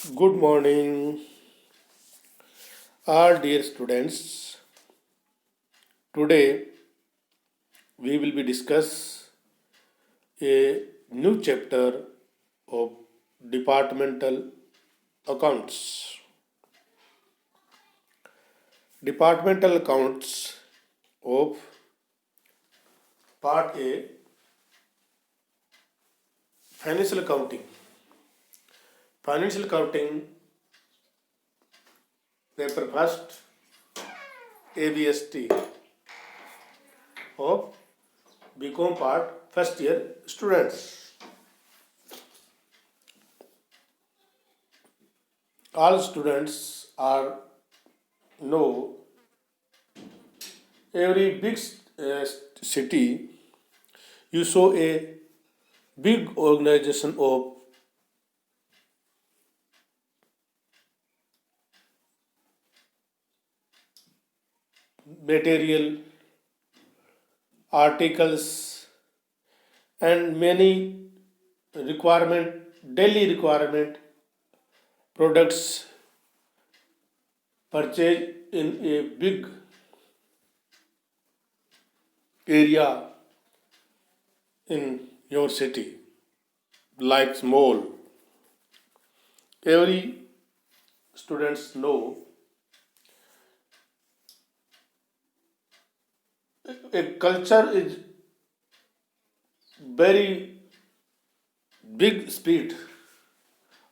Good morning, our dear students. Today we will be discuss a new chapter of departmental accounts. Departmental accounts of Part A, financial accounting. Financial accounting paper first ABST of BCom part first year students. All students are know every big city you saw a big organization of material, articles, and many daily requirement products purchased in a big area in your city, like mall. Every students know a culture is very big speed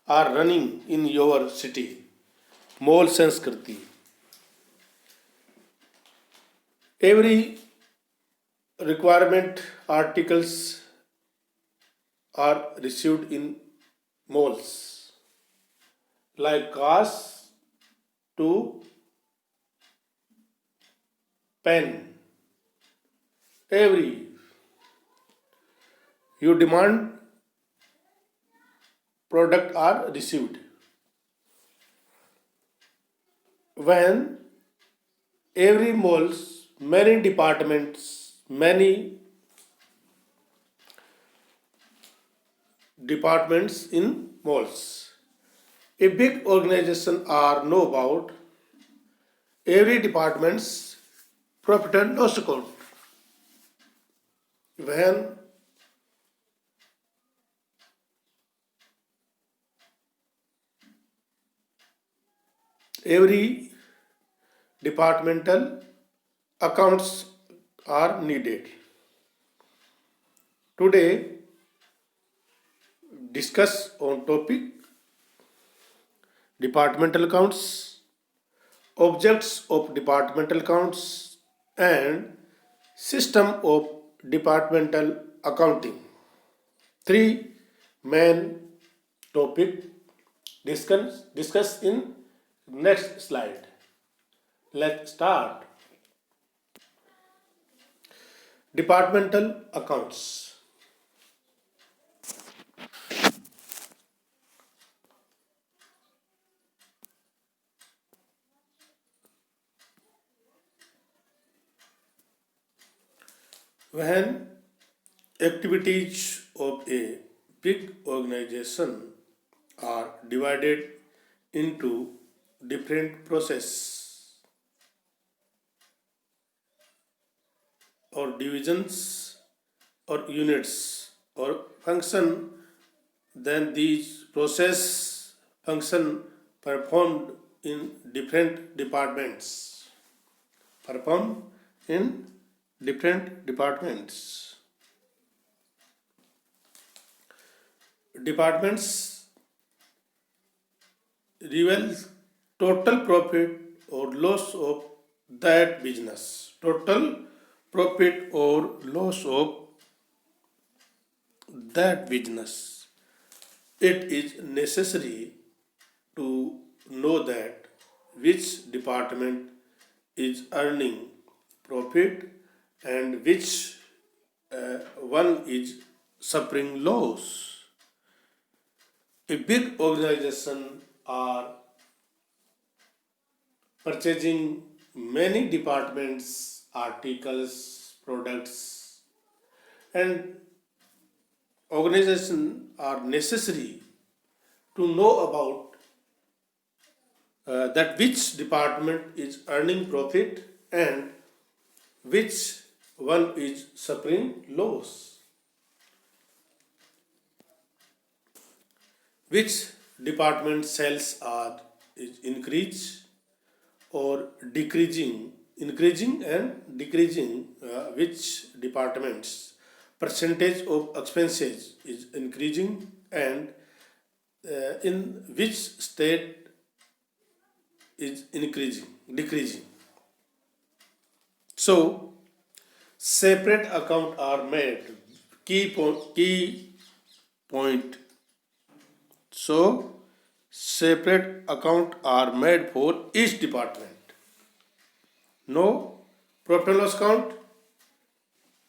are running in your city. Mall Sanskriti. Every requirement articles are received in malls like cars to pen. Every you demand product are received. When every malls, many departments, many departments in malls. A big organization are know about every department's profit and loss account. When every departmental accounts are needed. Today discuss on topic departmental accounts, objects of departmental accounts, and system of departmental accounting. Three main topic discuss in next slide. Let's start. Departmental accounts. When activities of a big organization are divided into different process or divisions or units or function, then these process function performed in different departments. Performed in different departments. Departments reveal total profit or loss of that business. Total profit or loss of that business. It is necessary to know that which department is earning profit and which one is suffering loss. A big organization are purchasing many departments, articles, products, and organization are necessary to know about that which department is earning profit and which one is suffering loss. Which department sales are is increase or decreasing, increasing and decreasing, which departments percentage of expenses is increasing and in which state is increasing, decreasing. So separate account are made. Key point. So separate account are made for each department. No profit and loss account.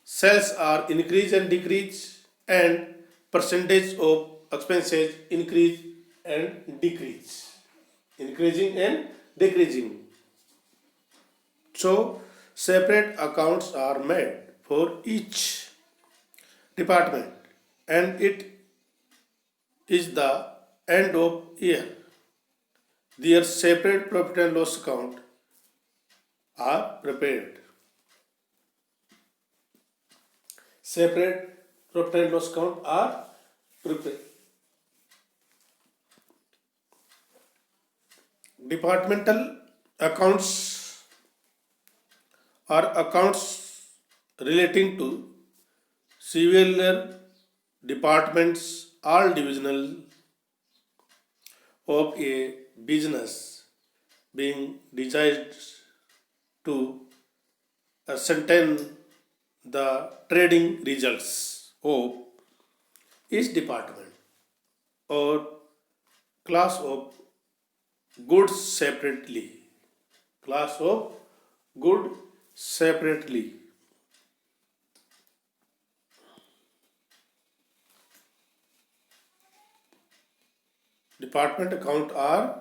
Sales are increase and decrease and percentage of expenses increase and decrease. Increasing and decreasing. So separate accounts are made for each department and it is the end of year. Their separate profit and loss account are prepared. Separate profit and loss account are prepared. Departmental accounts are accounts relating to several departments, all divisional of a business being designed to ascertain the trading results of each department or class of goods separately. Class of good separately. Department account are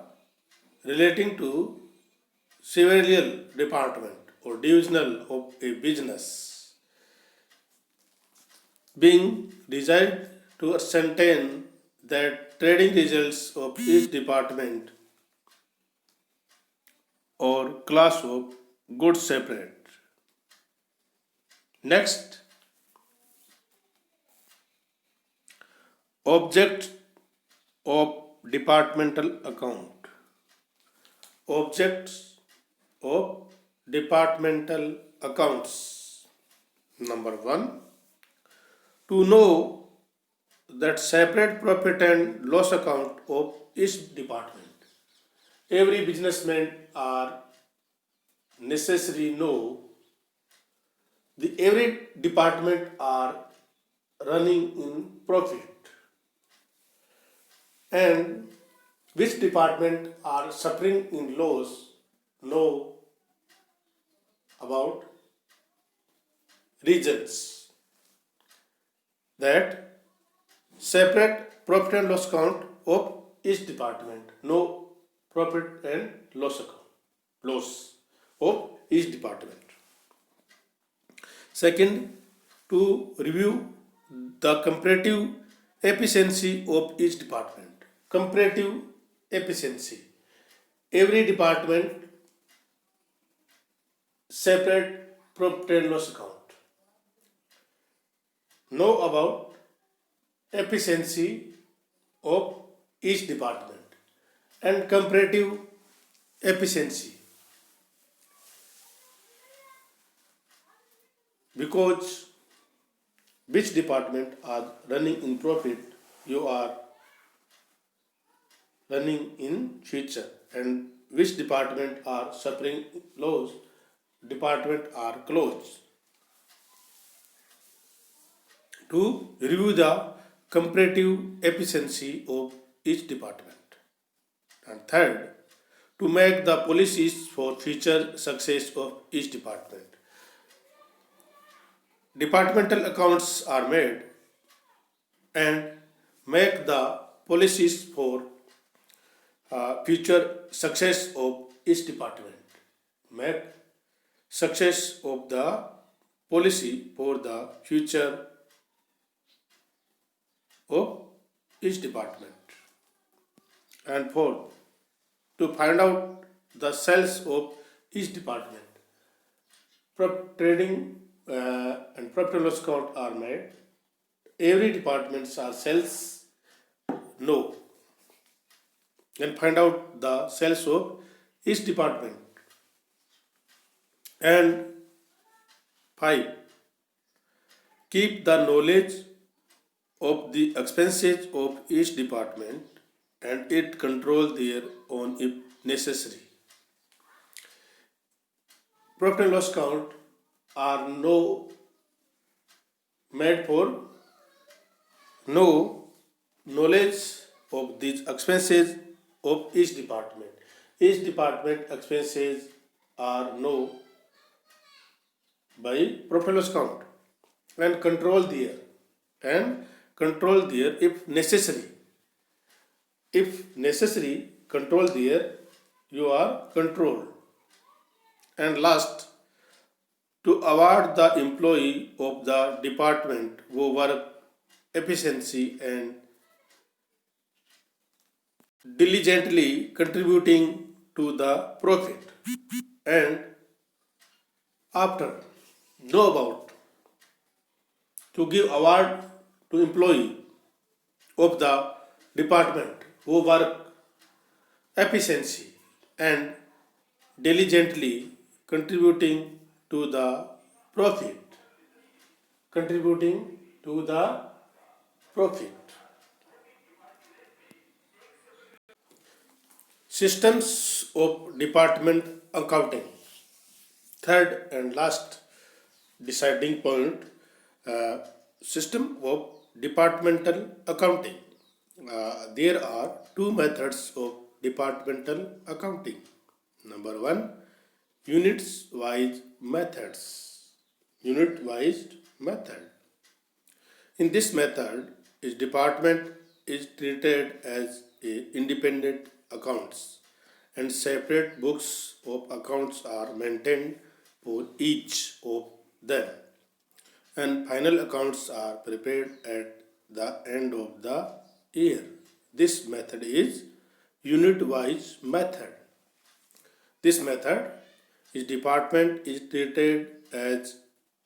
relating to several department or divisional of a business being designed to ascertain that trading results of each department or class of goods separate. Next, object of departmental account. Objects of departmental accounts. Number one, to know that separate profit and loss account of each department. Every businessman are necessary know the every department are running in profit and which department are suffering in loss know about reasons that separate profit and loss account of each department, no profit and loss account, loss of each department. Second, to review the comparative efficiency of each department. Comparative efficiency. Every department separate profit and loss account. Know about efficiency of each department and comparative efficiency, because which department are running in profit, you are running in future, and which department are suffering loss, department are closed. To review the comparative efficiency of each department. And third, to make the policies for future success of each department. Departmental accounts are made and make the policies for future success of each department. Make success of the policy for the future of each department. And fourth, to find out the sales of each department. Trading and profit and loss account are made. Every departments are sales. No. Then find out the sales of each department. And 5. Keep the knowledge of the expenses of each department and it control their own if necessary. Profit and loss account are made for no knowledge of these expenses of each department. Each department expenses are known by profit and loss account and control there if necessary. If necessary, control there you are controlled. And last, to award the employee of the department who work efficiency and diligently contributing to the profit. And after, know about to give award to employee of the department who work efficiency and diligently contributing to the profit. Contributing to the profit. Systems of department accounting. Third and last deciding point, system of departmental accounting. There are two methods of departmental accounting. Number 1, units-wise methods. Unit-wise method. In this method, each department is treated as independent accounts and separate books of accounts are maintained for each of them and final accounts are prepared at the end of the year. This method is unit-wise method. This method is department is treated as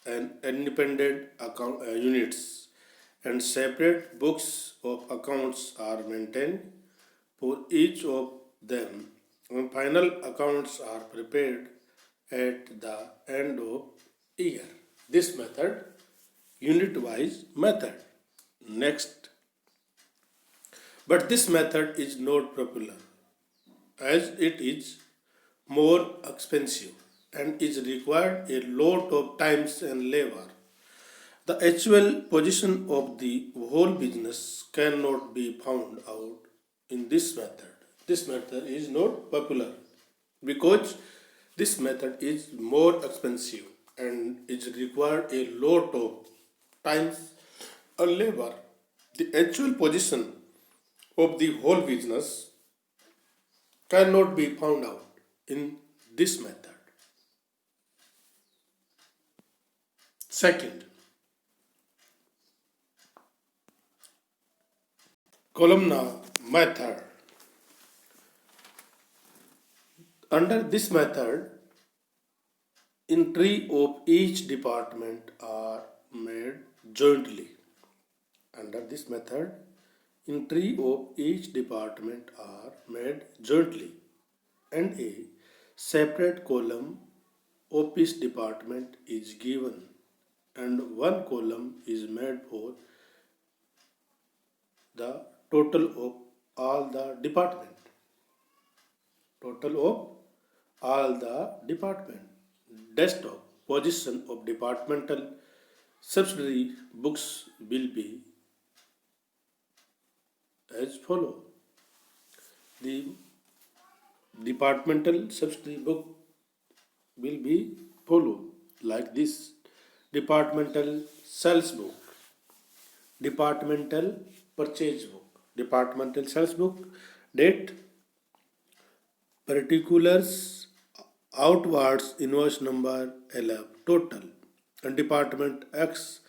an independent account units and separate books of accounts are maintained for each of them and final accounts are prepared at the end of year. This method, unit-wise method. Next, but this method is not popular as it is more expensive and is required a lot of times and labor. The actual position of the whole business cannot be found out in this method. This method is not popular because this method is more expensive and is required a lot of times and labor. The actual position of the whole business cannot be found out in this method. Second, columnar method. Under this method, entry of each department are made jointly. Under this method, entry of each department are made jointly and a separate column of each department is given and one column is made for the total of all the department. Total of all the department. Desktop position of departmental subsidiary books will be as follow. The departmental subsidiary book will be follow like this: departmental sales book, departmental purchase book, departmental sales book, date, particulars, outwards invoice number 11, total, and department X,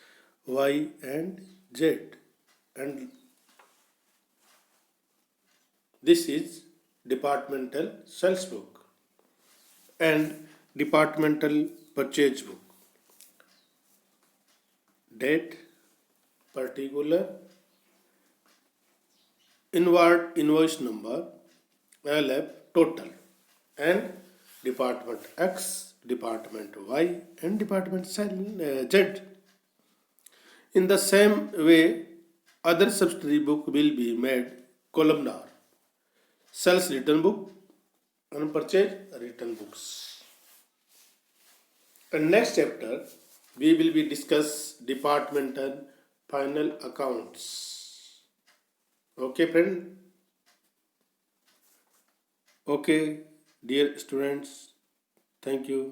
Y, and Z. And this is departmental sales book and departmental purchase book. Date, particular, inward invoice number, LF, total, and department X, department Y, and department Z. In the same way, other subsidiary book will be made columnar. Sales return book and purchase return books. And next chapter, we will be discuss departmental final accounts. Okay, friend? Okay, dear students, thank you.